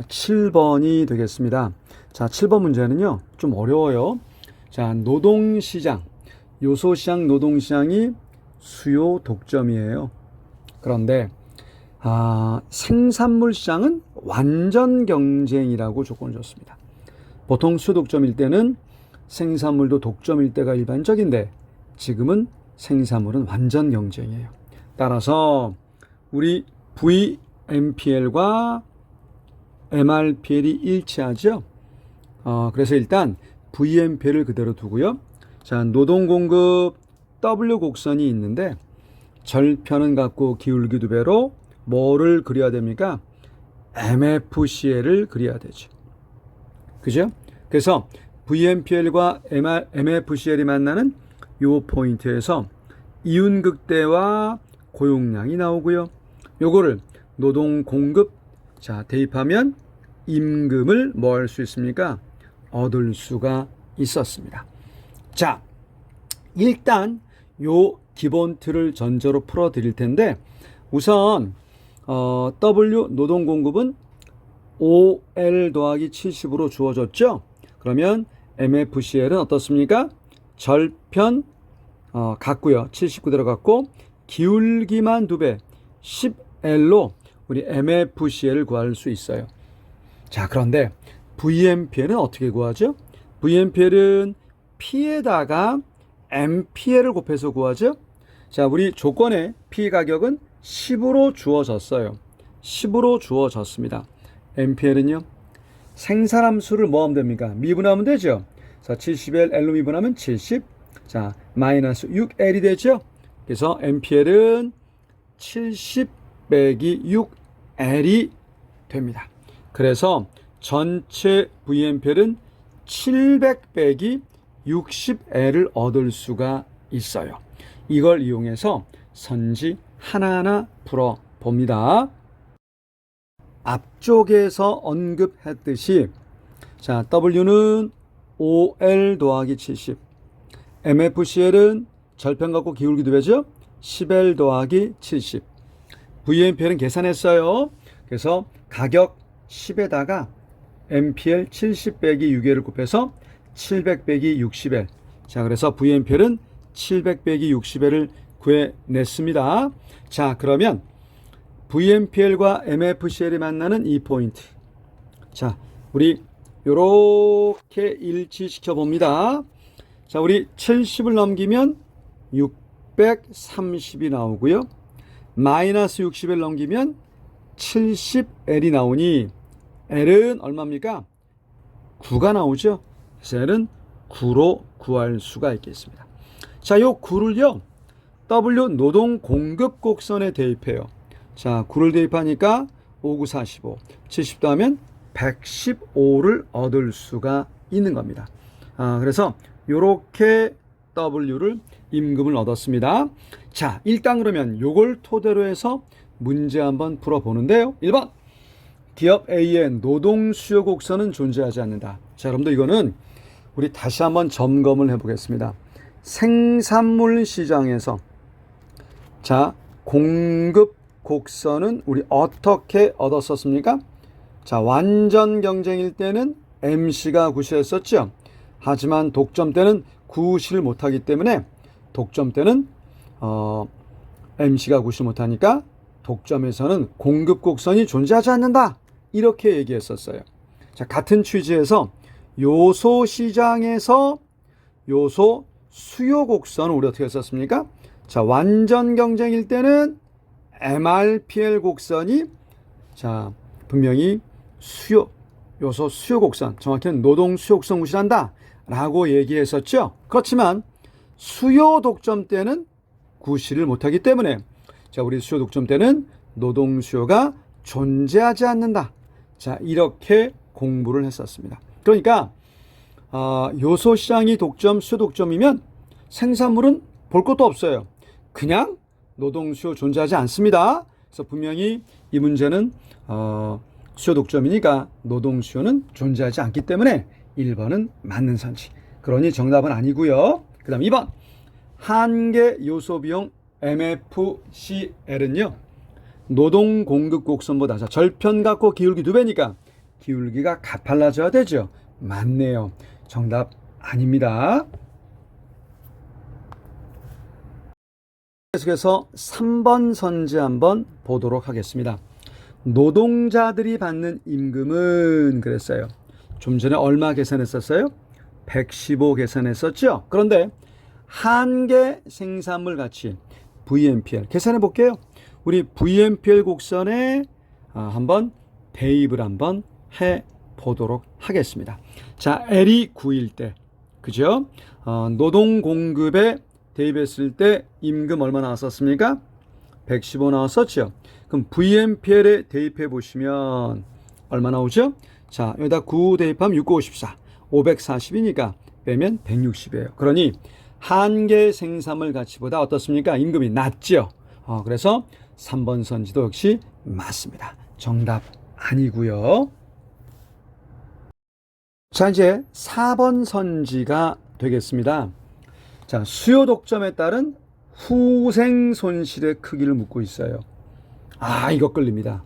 7번이 되겠습니다. 자, 7번 문제는요, 좀 어려워요. 자, 노동시장, 요소시장, 노동시장이 수요 독점이에요. 그런데, 생산물 시장은 완전 경쟁이라고 조건을 줬습니다. 보통 수요 독점일 때는 생산물도 독점일 때가 일반적인데, 지금은 생산물은 완전 경쟁이에요. 따라서, 우리 VMPL과 MRPL이 일치하죠. 그래서 일단 VMPL을 그대로 두고요. 자, 노동공급 W 곡선이 있는데 절편은 같고 기울기 2배로 뭐를 그려야 됩니까? MFCL을 그려야 되죠. 그죠? 그래서 VMPL과 MFCL이 만나는 요 포인트에서 이윤극대와 고용량이 나오고요. 요거를 노동공급, 자, 대입하면 임금을 뭐 할 수 있습니까? 얻을 수가 있었습니다. 자, 일단 요 기본 틀을 전제로 풀어 드릴 텐데, 우선 W 노동공급은 OL 더하기 70으로 주어졌죠. 그러면 MFCL은 어떻습니까? 절편 같고요. 79 들어갔고 기울기만 2배 10L로 우리 MFCL을 구할 수 있어요. 자, 그런데 VMPL은 어떻게 구하죠? VMPL은 P에다가 MPL을 곱해서 구하죠. 자, 우리 조건에 P 가격은 10으로 주어졌어요. 10으로 주어졌습니다. MPL은요, 생산함수를 뭐 하면 됩니까? 미분하면 되죠. 자, 70L, L로 미분하면 70. 자, 마이너스 6L이 되죠. 그래서 MPL은 70 빼기 6L이 됩니다. 그래서 전체 VMPL은 700 빼기 60L을 얻을 수가 있어요. 이걸 이용해서 선지 하나하나 풀어봅니다. 앞쪽에서 언급했듯이, 자, W는 OL 더하기 70, MFCL은 절편 갖고 기울기 2배죠. 10L 더하기 70. VMPL은 계산했어요. 그래서 가격 10에다가 MPL 70 빼기 6L을 곱해서 700 빼기 60L. 자, 그래서 VMPL은 700 빼기 60L을 구해냈습니다. 자, 그러면 VMPL과 MFCL이 만나는 이 포인트. 자, 우리 요렇게 일치시켜 봅니다. 자, 우리 70을 넘기면 630이 나오고요. 마이너스 60을 넘기면 70L이 나오니 L은 얼마입니까? 9가 나오죠. 그래서 L은 9로 구할 수가 있겠습니다. 자, 요 9를요, W 노동 공급 곡선에 대입해요. 자, 9를 대입하니까 5, 9, 45, 70 더하면 115를 얻을 수가 있는 겁니다. 그래서 요렇게 W를 임금을 얻었습니다. 자, 일단 그러면 요걸 토대로 해서 문제 한번 풀어보는데요. 1번, 기업 A의 노동 수요 곡선은 존재하지 않는다. 자, 여러분들 이거는 우리 다시 한번 점검을 해보겠습니다. 생산물 시장에서, 자, 공급 곡선은 우리 어떻게 얻었었습니까? 자, 완전 경쟁일 때는 MC가 구시했었죠. 하지만 독점 때는 구시를 못하기 때문에 독점 때는 MC가 구시를 못하니까 독점에서는 공급 곡선이 존재하지 않는다. 이렇게 얘기했었어요. 자, 같은 취지에서 요소 시장에서 요소 수요 곡선을 우리 어떻게 했었습니까? 자, 완전 경쟁일 때는 MRPL 곡선이, 자, 분명히 요소 수요 곡선, 정확히는 노동 수요 곡선 무시한다 라고 얘기했었죠. 그렇지만 수요 독점 때는 구시를 못하기 때문에, 자, 우리 수요 독점 때는 노동 수요가 존재하지 않는다. 자, 이렇게 공부를 했었습니다. 그러니까 요소 시장이 독점, 수요 독점이면 생산물은 볼 것도 없어요. 그냥 노동 수요 존재하지 않습니다. 그래서 분명히 이 문제는 수요 독점이니까 노동 수요는 존재하지 않기 때문에 1번은 맞는 선지. 그러니 정답은 아니고요. 그 다음 2번, 한계 요소 비용 MFCL은요, 노동 공급 곡선보다, 자, 절편 갖고 기울기 2배니까 기울기가 가팔라져야 되죠. 맞네요. 정답 아닙니다. 계속해서 3번 선지 한번 보도록 하겠습니다. 노동자들이 받는 임금은 그랬어요. 좀 전에 얼마 계산했었어요? 115 계산했었죠. 그런데 한계 생산물 가치 VMPL 계산해 볼게요. 우리 VMPL 곡선에 한번 대입을 한번 해 보도록 하겠습니다. 자, L이 9일 때, 그죠? 노동 공급에 대입했을 때 임금 얼마 나왔었습니까? 115 나왔었죠. 그럼 VMPL에 대입해 보시면 얼마 나오죠? 자, 여기다 9 대입하면 6, 9, 54, 540이니까 빼면 160이에요. 그러니 한계 생산물 가치보다 어떻습니까? 임금이 낮죠. 그래서 3번 선지도 역시 맞습니다. 정답 아니고요. 자, 이제 4번 선지가 되겠습니다. 자, 수요 독점에 따른 후생 손실의 크기를 묻고 있어요. 이거 끌립니다.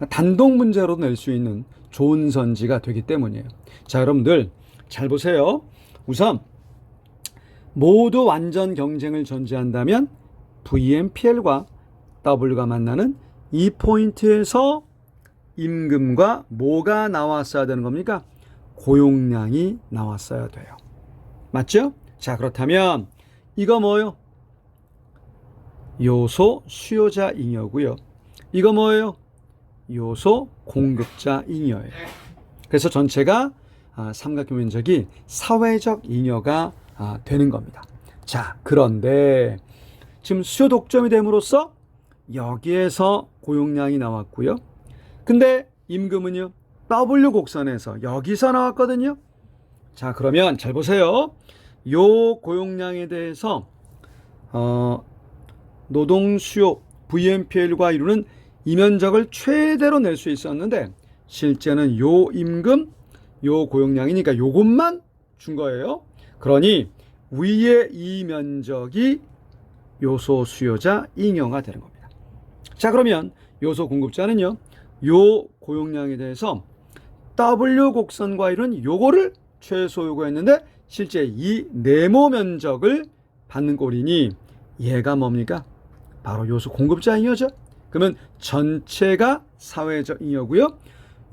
단독 문제로 낼 수 있는 좋은 선지가 되기 때문이에요. 자, 여러분들 잘 보세요. 우선 모두 완전 경쟁을 전제한다면 VMPL과 W가 만나는 이 포인트에서 임금과 뭐가 나왔어야 되는 겁니까? 고용량이 나왔어야 돼요. 맞죠? 자, 그렇다면 이거 뭐예요? 요소 수요자 잉여고요. 이거 뭐예요? 요소 공급자 잉여예요. 그래서 전체가 삼각형 면적이 사회적 잉여가 되는 겁니다. 자, 그런데 지금 수요 독점이 됨으로써 여기에서 고용량이 나왔고요. 근데 임금은요, W 곡선에서 여기서 나왔거든요. 자, 그러면 잘 보세요. 요 고용량에 대해서 노동 수요 VMPL과 이루는 이 면적을 최대로 낼 수 있었는데 실제는 요 임금, 요 고용량이니까 요것만 준 거예요. 그러니 위에 이 면적이 요소 수요자 잉여가 되는 겁니다. 자, 그러면 요소 공급자는요, 요 고용량에 대해서 W 곡선과 이루는 요거를 최소 요구했는데 실제 이 네모 면적을 받는 꼴이니 얘가 뭡니까? 바로 요소 공급자 잉여죠. 그러면 전체가 사회적 잉여고요.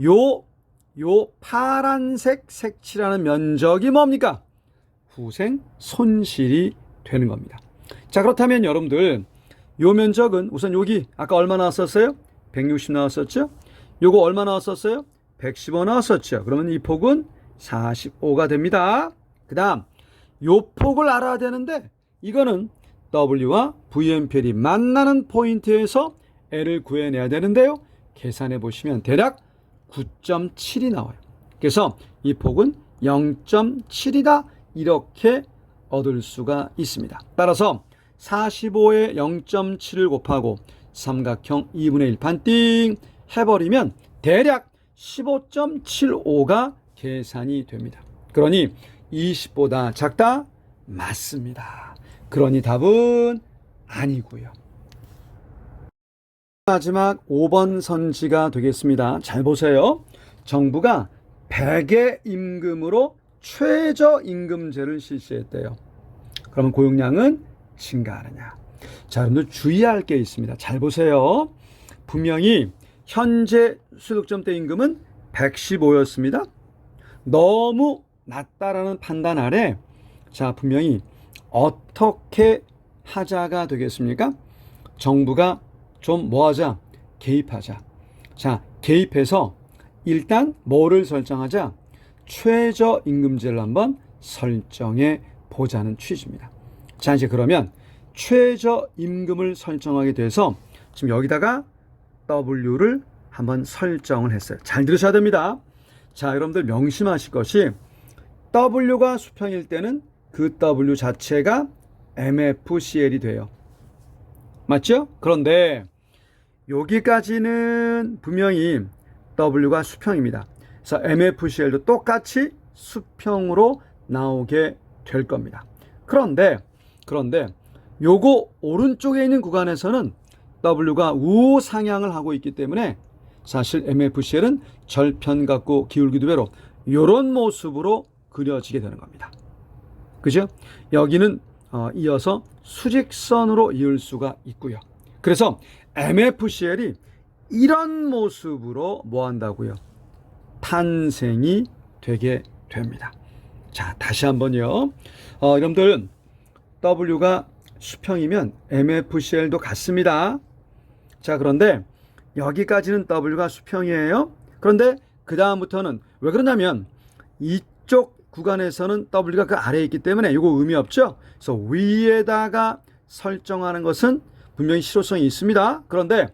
요 파란색 색칠하는 면적이 뭡니까? 후생 손실이 되는 겁니다. 자, 그렇다면 여러분들 요 면적은 우선 여기 아까 얼마 나왔었어요? 160 나왔었죠? 요거 얼마 나왔었어요? 115 나왔었죠. 그러면 이 폭은 45가 됩니다. 그 다음 요 폭을 알아야 되는데 이거는 W와 VMPL이 만나는 포인트에서 L을 구해내야 되는데요. 계산해 보시면 대략 9.7이 나와요. 그래서 이 폭은 0.7이다 이렇게 얻을 수가 있습니다. 따라서 45에 0.7을 곱하고 삼각형 2분의 1 반띵 해버리면 대략 15.75가 계산이 됩니다. 그러니 20보다 작다? 맞습니다. 그러니 답은 아니고요. 마지막 5번 선지가 되겠습니다. 잘 보세요. 정부가 100의 임금으로 최저임금제를 실시했대요. 그러면 고용량은 증가하느냐? 자, 여러분들 주의할 게 있습니다. 잘 보세요. 분명히 현재 수요독점 때 임금은 115였습니다. 너무 낮다라는 판단 아래 자, 분명히 어떻게 하자가 되겠습니까? 정부가 좀 뭐하자? 개입하자. 자, 개입해서 일단 뭐를 설정하자? 최저임금제를 한번 설정해 보자는 취지입니다. 자, 이제 그러면 최저임금을 설정하게 돼서 지금 여기다가 W를 한번 설정을 했어요. 잘 들으셔야 됩니다. 자, 여러분들 명심하실 것이 W가 수평일 때는 그 W 자체가 MFCL이 돼요. 맞죠? 그런데 여기까지는 분명히 W가 수평입니다. 그래서 MFCL도 똑같이 수평으로 나오게 될 겁니다. 그런데 요거 오른쪽에 있는 구간에서는 W가 우상향을 하고 있기 때문에 사실 MFCL은 절편 갖고 기울기도 배로 이런 모습으로 그려지게 되는 겁니다. 그죠? 여기는 이어서 수직선으로 이을 수가 있고요. 그래서 MFCL이 이런 모습으로 뭐 한다고요? 탄생이 되게 됩니다. 자, 다시 한번요. 여러분들 W가 수평이면 MFCL도 같습니다. 자, 그런데 여기까지는 W가 수평이에요. 그런데 그 다음부터는 왜 그러냐면 이쪽 구간에서는 W가 그 아래에 있기 때문에 이거 의미 없죠. 그래서 위에다가 설정하는 것은 분명히 실효성이 있습니다. 그런데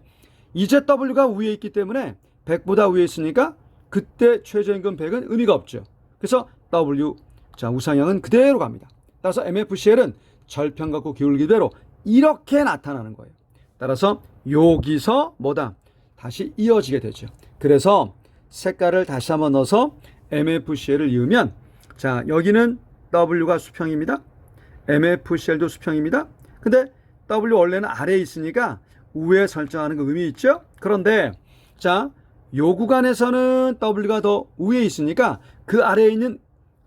이제 W가 위에 있기 때문에 100보다 위에 있으니까 그때 최저임금 100은 의미가 없죠. 그래서 W, 자, 우상향은 그대로 갑니다. 따라서 MFCL은 절편 갖고 기울기대로 이렇게 나타나는 거예요. 따라서 여기서 뭐다? 다시 이어지게 되죠. 그래서 색깔을 다시 한번 넣어서 MFCL을 이으면, 자, 여기는 W가 수평입니다. MFCL도 수평입니다. 근데 W 원래는 아래에 있으니까 위에 설정하는 거 의미 있죠? 그런데 자, 요 구간에서는 W가 더 위에 있으니까 그 아래에 있는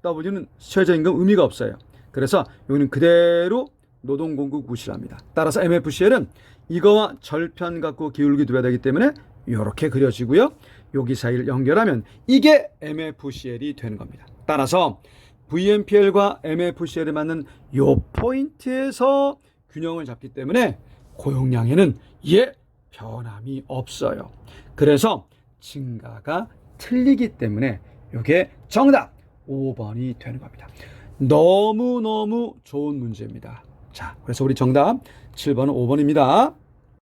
W는 최저임금 의미가 없어요. 그래서 여기는 그대로 노동공급 무시합니다. 따라서 MFCL은 이거와 절편 갖고 기울기도 해야 되기 때문에 이렇게 그려지고요. 여기 사이를 연결하면 이게 MFCL이 되는 겁니다. 따라서 VMPL과 MFCL에 맞는 요 포인트에서 균형을 잡기 때문에 고용량에는 변함이 없어요. 그래서 증가가 틀리기 때문에 이게 정답 5번이 되는 겁니다. 너무너무 좋은 문제입니다. 자, 그래서 우리 정답 7번은 5번입니다.